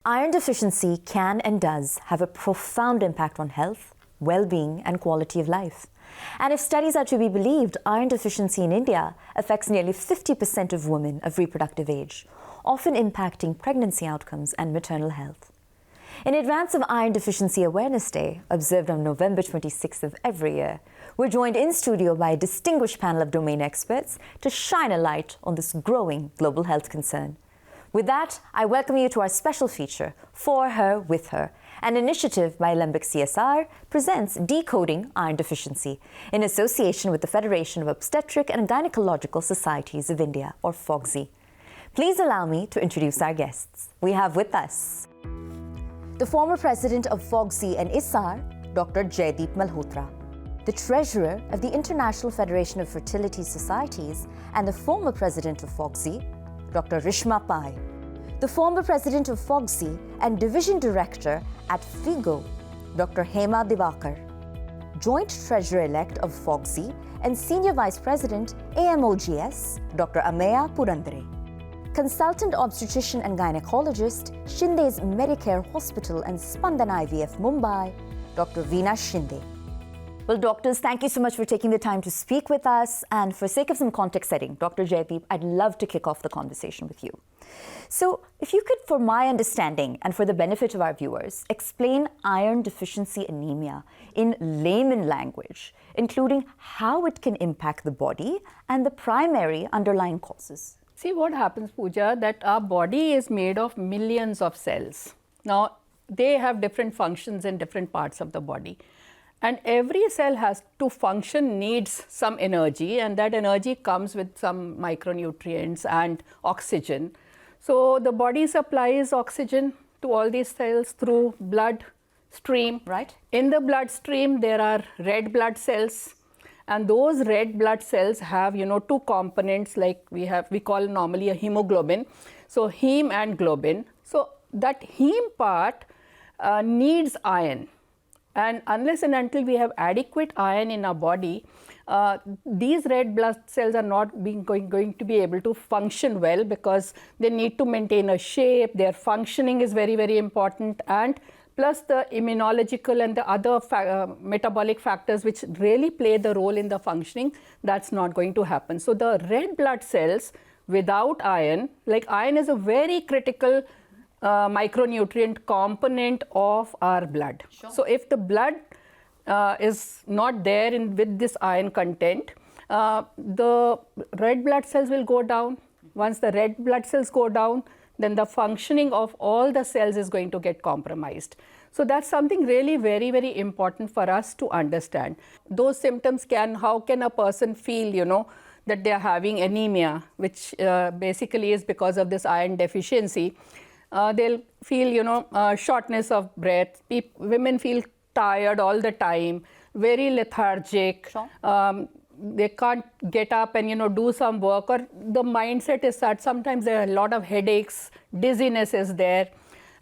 Iron deficiency can and does have a profound impact on health, well-being and quality of life. And if studies are to be believed, iron deficiency in India affects nearly 50% of women of reproductive age, often impacting pregnancy outcomes and maternal health. In advance of Iron Deficiency Awareness Day, observed on November 26th of every year, we're joined in studio by a distinguished panel of domain experts to shine a light on this growing global health concern. With that, I welcome you to our special feature, For Her, With Her. An initiative by Alembic CSR presents Decoding Iron Deficiency in association with the Federation of Obstetric and Gynaecological Societies of India, or FOGSI. Please allow me to introduce our guests. We have with us the former president of FOGSI and ISAR, Dr. Jaideep Malhotra, the treasurer of the International Federation of Fertility Societies and the former president of FOGSI, Dr. Rishma Pai, the former president of FOGSI and division director at FIGO, Dr. Hema Divakar, joint treasurer-elect of FOGSI and senior vice president AMOGS, Dr. Ameya Purandare, consultant obstetrician and gynecologist, Shinde's Medicare Hospital and Spandan IVF Mumbai, Dr. Veena Shinde. Well, doctors, thank you so much for taking the time to speak with us. And for sake of some context setting, Dr. Jaideep, I'd love to kick off the conversation with you. So if you could, for my understanding and for the benefit of our viewers, explain iron deficiency anemia in layman language, including how it can impact the body and the primary underlying causes. See what happens, Pooja, that our body is made of millions of cells. Now, they have different functions in different parts of the body. And every cell has to function, needs some energy, and that energy comes with some micronutrients and oxygen. So the body supplies oxygen to all these cells through blood stream. Right. In the bloodstream, there are red blood cells. And those red blood cells have, two components like we call normally a hemoglobin. So heme and globin. So that heme part needs iron. And unless and until we have adequate iron in our body, these red blood cells are not going to be able to function well because they need to maintain a shape. Their functioning is very, very important. And plus the immunological and the other metabolic factors which really play the role in the functioning, that's not going to happen. So the red blood cells without iron, like iron is a very critical micronutrient component of our blood. Sure. So if the blood is not there with this iron content, the red blood cells will go down. Once the red blood cells go down, then the functioning of all the cells is going to get compromised. So that's something really very, very important for us to understand. Those symptoms how can a person feel, that they are having anemia, which basically is because of this iron deficiency. They'll feel, shortness of breath. Women feel tired all the time, very lethargic. Sure. They can't get up and, do some work, or the mindset is that sometimes there are a lot of headaches, dizziness is there.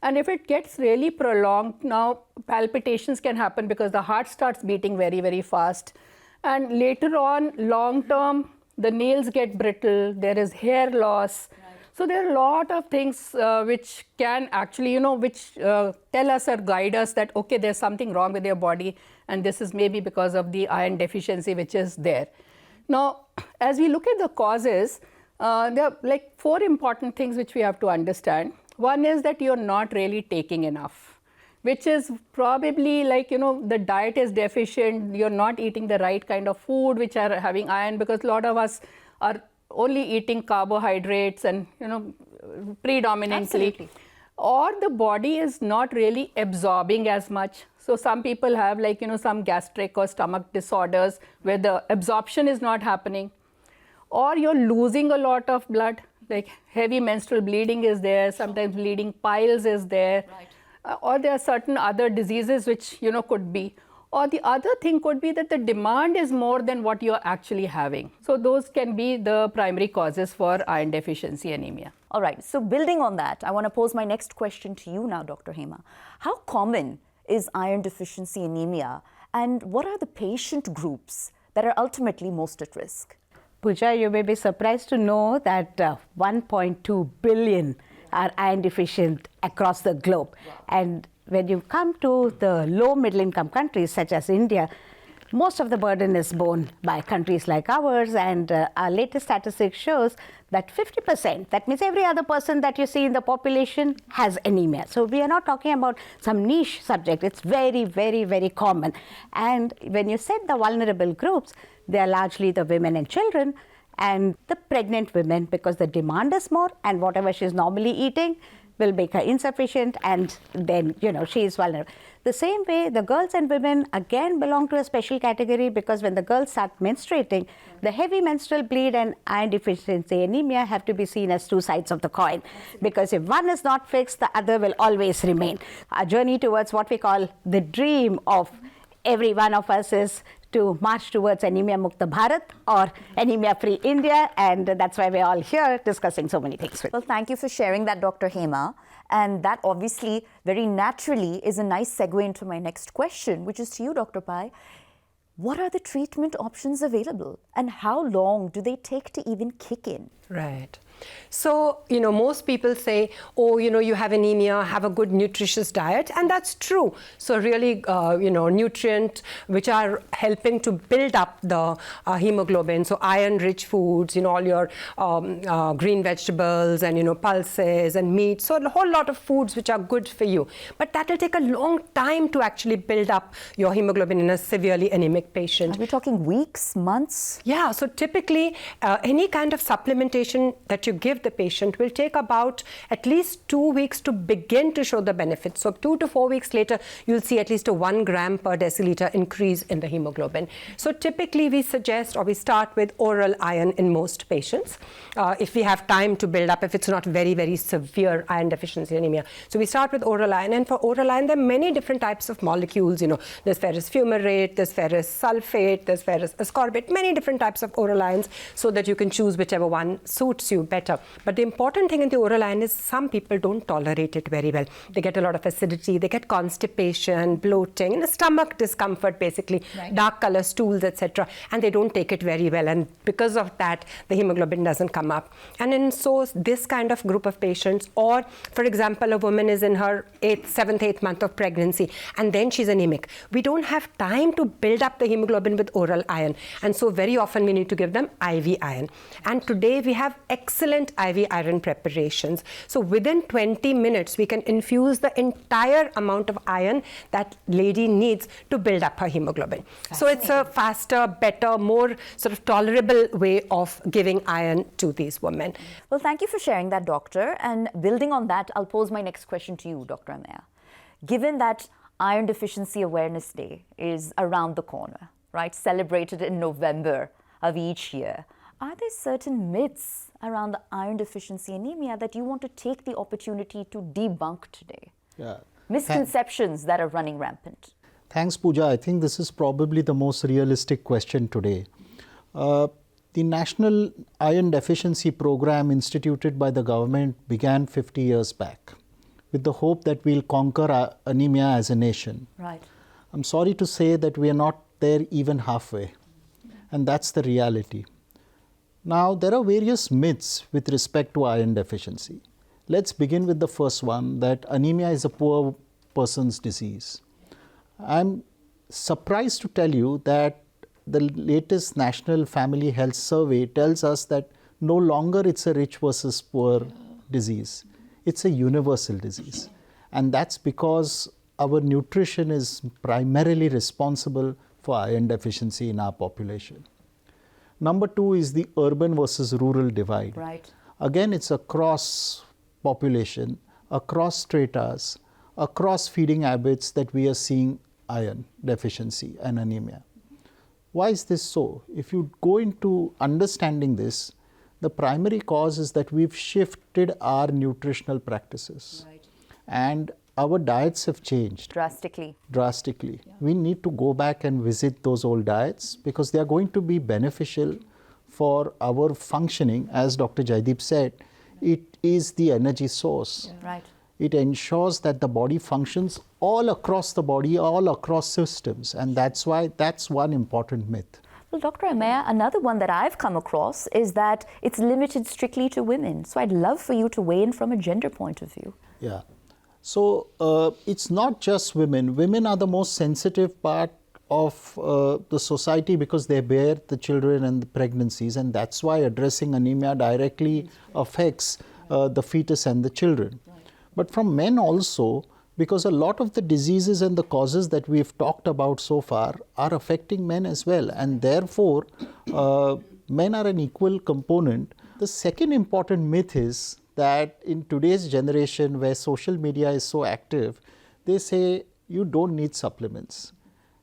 And if it gets really prolonged, now palpitations can happen because the heart starts beating very, very fast. And later on, long term, the nails get brittle, there is hair loss. Right. So there are a lot of things which can actually, which tell us or guide us that, okay, there's something wrong with your body, and this is maybe because of the iron deficiency which is there. Now, as we look at the causes, there are like 4 important things which we have to understand. One is that you're not really taking enough, which is probably like, the diet is deficient, you're not eating the right kind of food which are having iron, because a lot of us are only eating carbohydrates and, predominantly. Absolutely. Or the body is not really absorbing as much. So some people have like, some gastric or stomach disorders where the absorption is not happening. Or you're losing a lot of blood, like heavy menstrual bleeding is there, sometimes bleeding piles is there. Right. Or there are certain other diseases which, could be. Or the other thing could be that the demand is more than what you're actually having. So those can be the primary causes for iron deficiency anemia. All right, so building on that, I want to pose my next question to you now, Dr. Hema. How common is iron deficiency anemia, and what are the patient groups that are ultimately most at risk? Pooja, you may be surprised to know that 1.2 billion are iron deficient across the globe. And when you come to the low middle income countries such as India, most of the burden is borne by countries like ours, and our latest statistics shows that 50%, that means every other person that you see in the population has anemia. So we are not talking about some niche subject, it's very, very, very common. And when you said the vulnerable groups, they are largely the women and children and the pregnant women, because the demand is more and whatever she's normally eating will make her insufficient, and then, she is vulnerable. The same way, the girls and women again belong to a special category, because when the girls start menstruating, the heavy menstrual bleed and iron deficiency anemia have to be seen as two sides of the coin, because if one is not fixed, the other will always remain. Our journey towards what we call the dream of every one of us is to march towards Anemia Mukta Bharat or Anemia Free India, and that's why we're all here discussing so many things. Well, thank you for sharing that, Dr. Hema. And that obviously very naturally is a nice segue into my next question, which is to you, Dr. Pai. What are the treatment options available, and how long do they take to even kick in? Right. So, most people say, oh, you have anemia, have a good nutritious diet, and that's true. So really, nutrient which are helping to build up the hemoglobin. So iron-rich foods, all your green vegetables and, pulses and meat. So a whole lot of foods which are good for you. But that will take a long time to actually build up your hemoglobin in a severely anemic patient. Are we talking weeks, months? Yeah, so typically any kind of supplementation that you give the patient will take about at least 2 weeks to begin to show the benefits. So 2 to 4 weeks later, you'll see at least a 1 gram per deciliter increase in the hemoglobin. So typically we suggest, or we start with oral iron in most patients, if we have time to build up, if it's not very, very severe iron deficiency anemia. So we start with oral iron, and for oral iron, there are many different types of molecules. There's ferrous fumarate, there's ferrous sulfate, there's ferrous ascorbate, many different types of oral irons, so that you can choose whichever one suits you better. But the important thing in the oral iron is some people don't tolerate it very well. They get a lot of acidity, they get constipation, bloating, and stomach discomfort, basically, dark color stools, etc. And they don't take it very well. And because of that, the hemoglobin doesn't come up. And in this kind of group of patients, or for example, a woman is in her 7th, 8th month of pregnancy, and then she's anemic. We don't have time to build up the hemoglobin with oral iron. And so very often we need to give them IV iron. And today we have excellent IV iron preparations. So within 20 minutes, we can infuse the entire amount of iron that lady needs to build up her hemoglobin. So it's a faster, better, more sort of tolerable way of giving iron to these women. Well, thank you for sharing that, doctor. And building on that, I'll pose my next question to you, Dr. Anaemia. Given that Iron Deficiency Awareness Day is around the corner, right, celebrated in November of each year, are there certain myths around the iron deficiency anemia that you want to take the opportunity to debunk today? Yeah. Misconceptions that are running rampant. Thanks, Pooja. I think this is probably the most realistic question today. The National Iron Deficiency Program instituted by the government began 50 years back with the hope that we'll conquer anemia as a nation. Right. I'm sorry to say that we are not there even halfway, and that's the reality. Now, there are various myths with respect to iron deficiency. Let's begin with the first one, that anemia is a poor person's disease. I'm surprised to tell you that the latest National Family Health Survey tells us that no longer it's a rich versus poor disease. It's a universal disease. And that's because our nutrition is primarily responsible for iron deficiency in our population. Number two is the urban versus rural divide. Right. Again, it's across population, across stratas, across feeding habits that we are seeing iron deficiency and anemia. Why is this so? If you go into understanding this, the primary cause is that we've shifted our nutritional practices. Right. And our diets have changed. Drastically. Drastically. Yeah. We need to go back and visit those old diets because they are going to be beneficial for our functioning. As Dr. Jaideep said, it is the energy source. Yeah. Right. It ensures that the body functions all across the body, all across systems. And that's why that's one important myth. Well, Dr. Anaemia, another one that I've come across is that it's limited strictly to women. So I'd love for you to weigh in from a gender point of view. Yeah. So it's not just women. Women are the most sensitive part of the society because they bear the children and the pregnancies, and that's why addressing anemia directly affects the fetus and the children. But from men also, because a lot of the diseases and the causes that we've talked about so far are affecting men as well, and therefore men are an equal component. The second important myth is that in today's generation where social media is so active, they say you don't need supplements.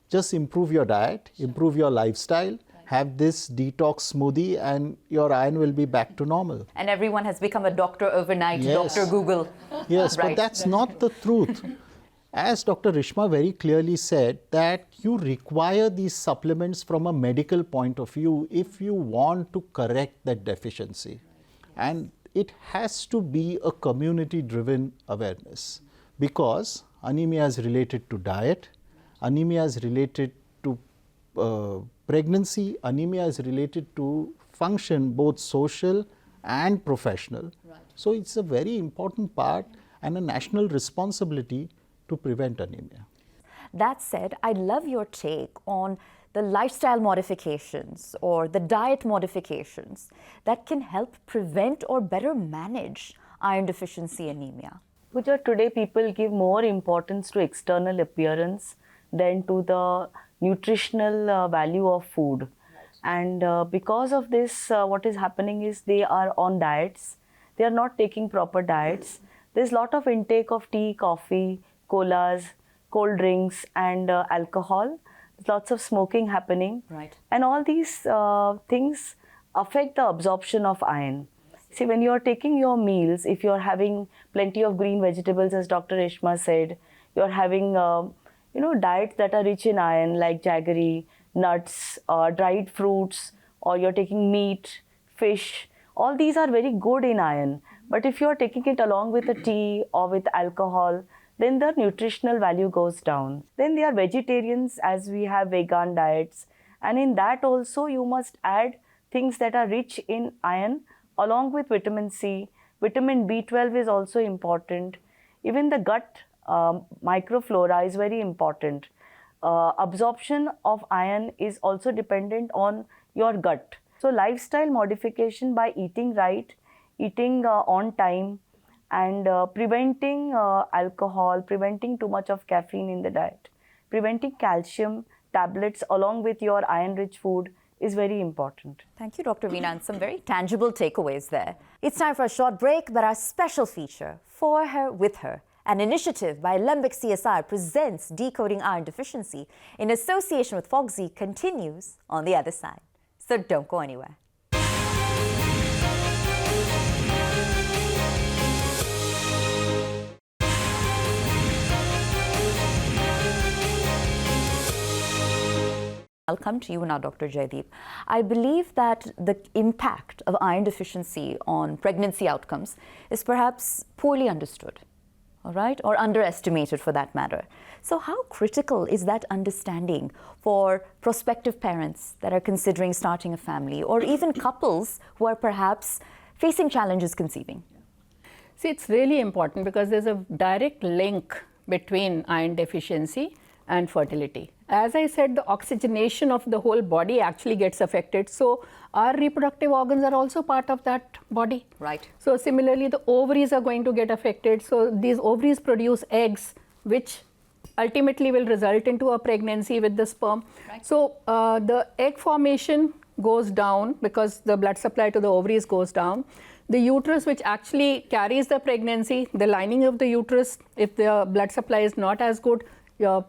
Just improve your diet, improve your lifestyle, have this detox smoothie, and your iron will be back to normal. And everyone has become a doctor overnight, Yes. Dr. Google. Yes, Right. but that's not the truth. As Dr. Rishma very clearly said, that you require these supplements from a medical point of view if you want to correct that deficiency. And it has to be a community-driven awareness, because anemia is related to diet, anemia is related to pregnancy, anemia is related to function, both social and professional. So it's a very important part and a national responsibility to prevent anemia. That said, I'd love your take on the lifestyle modifications or the diet modifications that can help prevent or better manage iron deficiency anemia. Pooja, today people give more importance to external appearance than to the nutritional value of food. And because of this, what is happening is they are on diets. They are not taking proper diets. There's a lot of intake of tea, coffee, colas, cold drinks, and alcohol. There's lots of smoking happening. Right. And all these things affect the absorption of iron. See, when you're taking your meals, if you're having plenty of green vegetables, as Dr. Reshma said, you're having diets that are rich in iron, like jaggery, nuts, dried fruits, or you're taking meat, fish. All these are very good in iron. But if you're taking it along with a tea or with alcohol, then the nutritional value goes down. Then they are vegetarians, as we have vegan diets. And in that also, you must add things that are rich in iron along with vitamin C. Vitamin B12 is also important. Even the gut microflora is very important. Absorption of iron is also dependent on your gut. So lifestyle modification by eating right, eating on time, and preventing alcohol, preventing too much of caffeine in the diet, preventing calcium tablets along with your iron-rich food is very important. Thank you, Dr. Veena, and some very tangible takeaways there. It's time for a short break, but our special feature, For Her, With Her, an initiative by Alembic CSR, presents Decoding Iron Deficiency in association with FOGSI, continues on the other side. So don't go anywhere. I'll come to you now, Dr. Jaideep. I believe that the impact of iron deficiency on pregnancy outcomes is perhaps poorly understood, all right, or underestimated for that matter. So how critical is that understanding for prospective parents that are considering starting a family, or even couples who are perhaps facing challenges conceiving? See, it's really important because there's a direct link between iron deficiency and fertility. As I said, the oxygenation of the whole body actually gets affected. So our reproductive organs are also part of that body. Right. So similarly, the ovaries are going to get affected. So these ovaries produce eggs, which ultimately will result into a pregnancy with the sperm. Right. So the egg formation goes down because the blood supply to the ovaries goes down. The uterus, which actually carries the pregnancy, the lining of the uterus, if the blood supply is not as good, your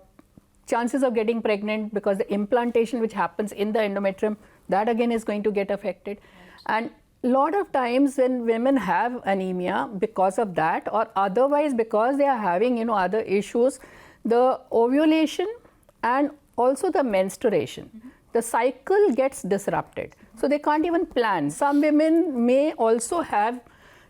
chances of getting pregnant, because the implantation which happens in the endometrium, that again is going to get affected. And a lot of times when women have anemia because of that, or otherwise because they are having other issues, the ovulation and also the menstruation, the cycle gets disrupted. So they can't even plan. Some women may also have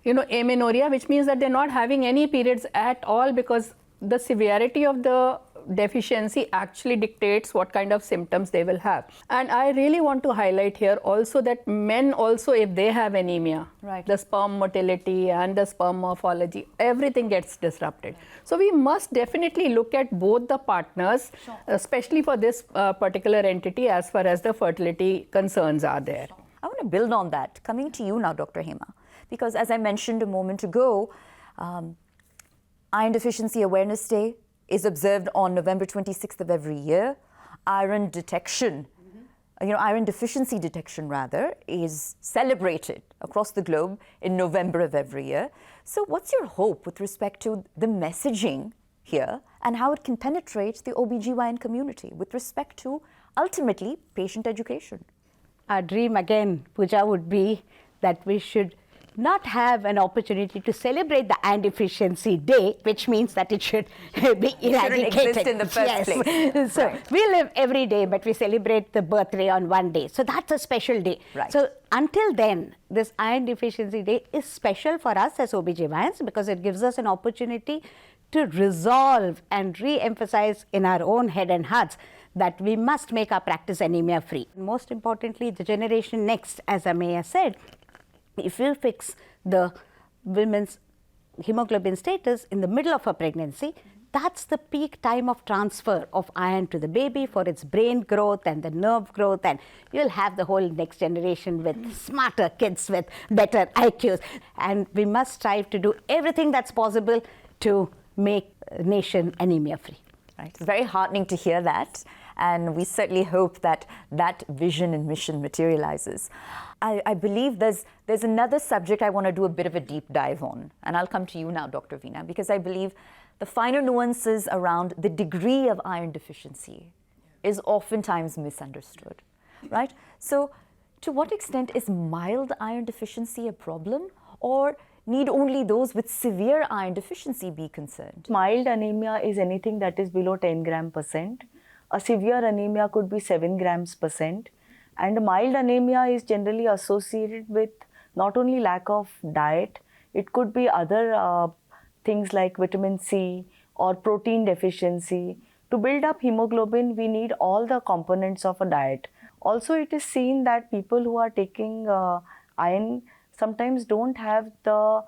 amenorrhea, which means that they're not having any periods at all because the severity of the deficiency actually dictates what kind of symptoms they will have. And I really want to highlight here also that men also, if they have anemia, Right. the sperm motility and the sperm morphology, everything gets disrupted. So we must definitely look at both the partners, especially for this particular entity as far as the fertility concerns are there. I want to build on that. Coming to you now, Dr. Hema, because as I mentioned a moment ago, Iron Deficiency Awareness Day is observed on November 26th of every year. Iron detection, iron deficiency detection rather, is celebrated across the globe in November of every year. So what's your hope with respect to the messaging here and how it can penetrate the OBGYN community with respect to ultimately patient education? Our dream again, Pooja, would be that we should not have an opportunity to celebrate the Iron Deficiency Day, which means that it should be eradicated. Shouldn't exist in the first place. So Right. we live every day, but we celebrate the birthday on one day. So that's a special day. Right. So until then, this Iron Deficiency Day is special for us as OBGYNs because it gives us an opportunity to resolve and re-emphasize in our own head and hearts that we must make our practice anemia free. Most importantly, the generation next, as Ameya said, if we fix the women's hemoglobin status in the middle of a pregnancy, that's the peak time of transfer of iron to the baby for its brain growth and the nerve growth, and you'll have the whole next generation with smarter kids with better IQs. And we must strive to do everything that's possible to make a nation anemia free. Right. It's very heartening to hear that, and we certainly hope that that vision and mission materializes. I believe there's another subject I want to do a bit of a deep dive on, and I'll come to you now, Dr. Veena, because I believe the finer nuances around the degree of iron deficiency is oftentimes misunderstood, right? So to what extent is mild iron deficiency a problem, or need only those with severe iron deficiency be concerned? Mild anemia is anything that is below 10 gram %. A severe anemia could be 7 grams %. And mild anemia is generally associated with not only lack of diet, it could be other things like vitamin C or protein deficiency. To build up hemoglobin, we need all the components of a diet. Also, it is seen that people who are taking iron sometimes don't have the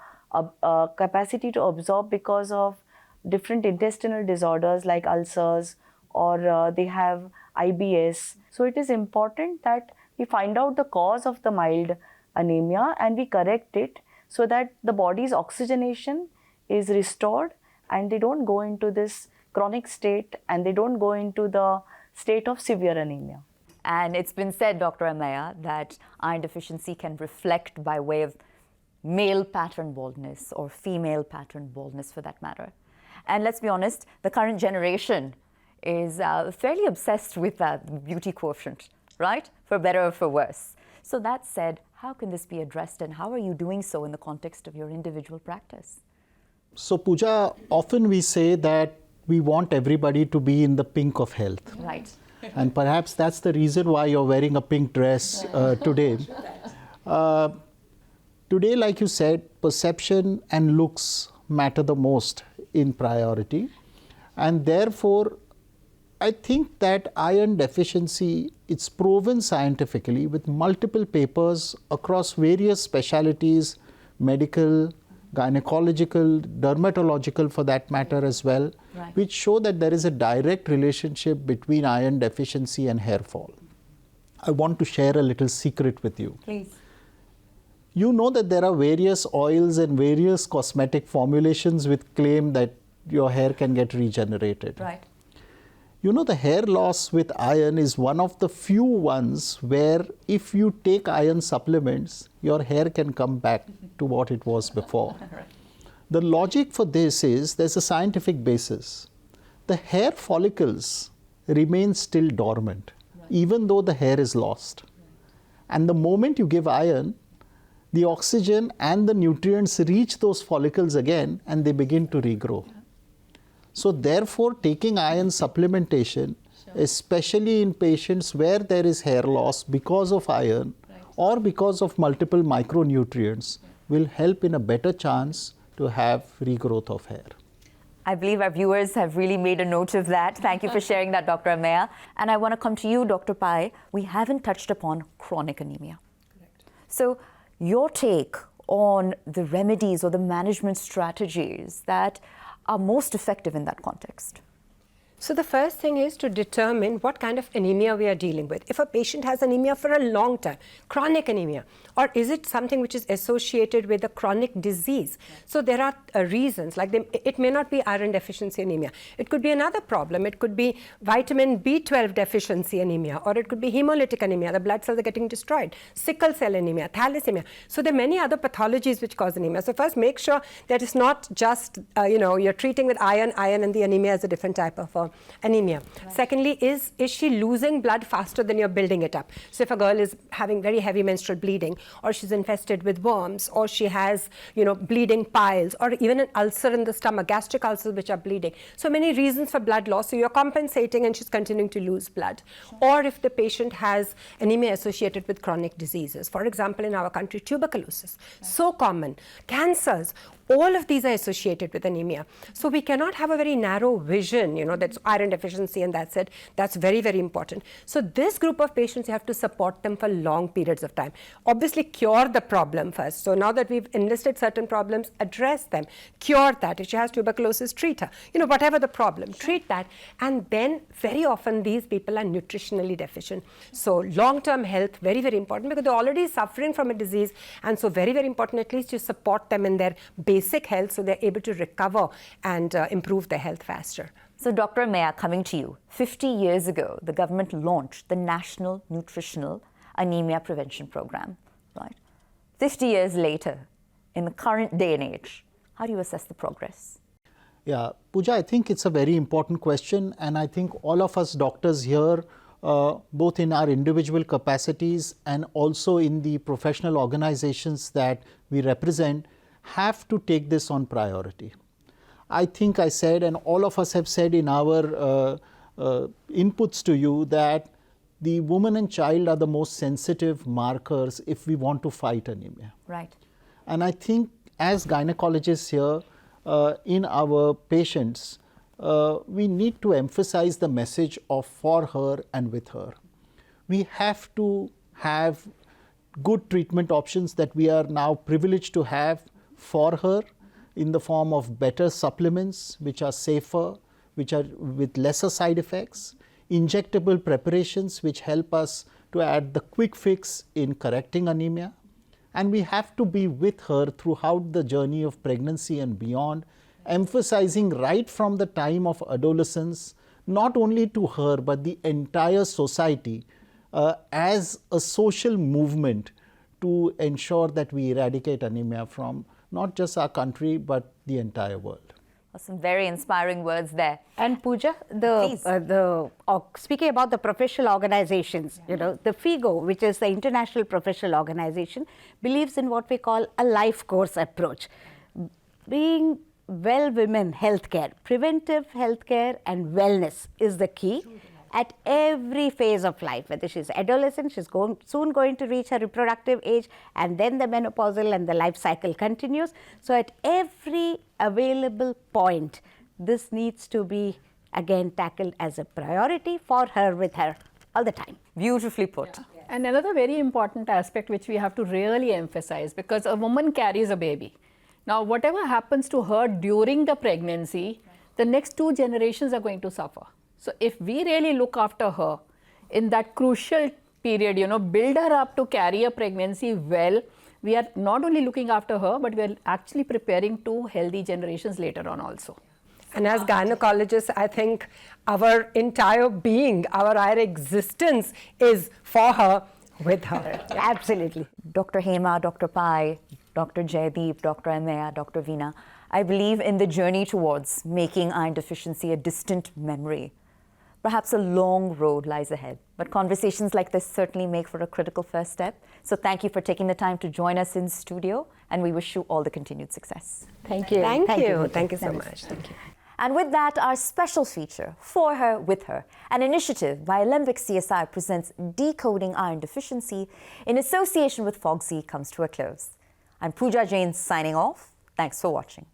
capacity to absorb because of different intestinal disorders like ulcers, or they have IBS. So it is important that we find out the cause of the mild anemia and we correct it so that the body's oxygenation is restored and they don't go into this chronic state and they don't go into the state of severe anemia. And it's been said, Dr. Ameya, that iron deficiency can reflect by way of male pattern baldness or female pattern baldness for that matter. And let's be honest, the current generation is fairly obsessed with that beauty quotient, right? For better or for worse. So that said, how can this be addressed and how are you doing so in the context of your individual practice? So Pooja, often we say that we want everybody to be in the pink of health. Right. And perhaps that's the reason why you're wearing a pink dress today. Today, like you said, perception and looks matter the most in priority. And therefore, I think that iron deficiency, it's proven scientifically with multiple papers across various specialties, medical, gynecological, dermatological for that matter as well, right, which show that there is a direct relationship between iron deficiency and hair fall. I want to share a little secret with you. Please. You know that there are various oils and various cosmetic formulations which claim that your hair can get regenerated. Right. You know, the hair loss with iron is one of the few ones where if you take iron supplements, your hair can come back to what it was before. Right. The logic for this is there's a scientific basis. The hair follicles remain still dormant, right, even though the hair is lost. Right. And the moment you give iron, the oxygen and the nutrients reach those follicles again and they begin to regrow. Yeah. So therefore, taking iron supplementation, especially in patients where there is hair loss because of iron, right, or because of multiple micronutrients, will help in a better chance to have regrowth of hair. I believe our viewers have really made a note of that. Thank you for sharing that, Dr. Alembic. And I want to come to you, Dr. Pai. We haven't touched upon chronic anemia. Correct. So your take on the remedies or the management strategies that are most effective in that context? So the first thing is to determine what kind of anemia we are dealing with. If a patient has anemia for a long time, chronic anemia, or is it something which is associated with a chronic disease? So there are reasons, like it may not be iron deficiency anemia. It could be another problem. It could be vitamin B12 deficiency anemia, or it could be hemolytic anemia, the blood cells are getting destroyed, sickle cell anemia, thalassemia. So there are many other pathologies which cause anemia. So first make sure that it's not just, you're treating with iron and the anemia is a different type of anemia. Right. Secondly, is she losing blood faster than you're building it up? So if a girl is having very heavy menstrual bleeding, or she's infested with worms, or she has, bleeding piles, or even an ulcer in the stomach, gastric ulcers which are bleeding. So many reasons for blood loss. So you're compensating and she's continuing to lose blood. Sure. Or if the patient has anemia associated with chronic diseases. For example, in our country, tuberculosis, right. So common. Cancers. All of these are associated with anemia. So we cannot have a very narrow vision, that's iron deficiency and that's it. That's very, very important. So this group of patients, you have to support them for long periods of time. Obviously, cure the problem first. So now that we've enlisted certain problems, address them, cure that. If she has tuberculosis, treat her. Whatever the problem, treat that. And then very often these people are nutritionally deficient. So long-term health, very, very important because they're already suffering from a disease. And so very, very important, at least you support them in their basic health so they're able to recover and improve their health faster. So Dr. Alembic, coming to you, 50 years ago, the government launched the National Nutritional Anemia Prevention Program, right? 50 years later, in the current day and age, how do you assess the progress? Yeah, Pooja, I think it's a very important question, and I think all of us doctors here, both in our individual capacities and also in the professional organizations that we represent, have to take this on priority. I think I said, and all of us have said in our inputs to you, that the woman and child are the most sensitive markers if we want to fight anemia. Right. And I think as gynecologists here, in our patients, we need to emphasize the message of for her and with her. We have to have good treatment options that we are now privileged to have for her in the form of better supplements which are safer, which are with lesser side effects, injectable preparations which help us to add the quick fix in correcting anemia. And we have to be with her throughout the journey of pregnancy and beyond, emphasizing right from the time of adolescence, not only to her but the entire society as a social movement to ensure that we eradicate anemia from not just our country, but the entire world. Some very inspiring words there. And Pooja, speaking about the professional organizations, the FIGO, which is the International Professional Organization, believes in what we call a life course approach. Being well women healthcare, preventive healthcare and wellness is the key. At every phase of life, whether she's adolescent, she's soon going to reach her reproductive age, and then the menopausal and the life cycle continues. So at every available point, this needs to be again tackled as a priority for her, with her, all the time. Beautifully put. Yeah. And another very important aspect which we have to really emphasize, because a woman carries a baby. Now, whatever happens to her during the pregnancy, the next 2 generations are going to suffer. So if we really look after her in that crucial period, build her up to carry a pregnancy well, we are not only looking after her, but we are actually preparing 2 healthy generations later on also. And as gynecologists, I think our entire being, our existence is for her, with her. Absolutely. Dr. Hema, Dr. Pai, Dr. Jaideep, Dr. Alembic, Dr. Veena, I believe in the journey towards making iron deficiency a distant memory. Perhaps a long road lies ahead, but conversations like this certainly make for a critical first step. So thank you for taking the time to join us in studio, and we wish you all the continued success. Thank you. Thank you. Thank you so much. Thank you. And with that, our special feature, For Her, With Her, an initiative by Alembic CSR presents Decoding Iron Deficiency in association with FOGSI, comes to a close. I'm Pooja Jain signing off. Thanks for watching.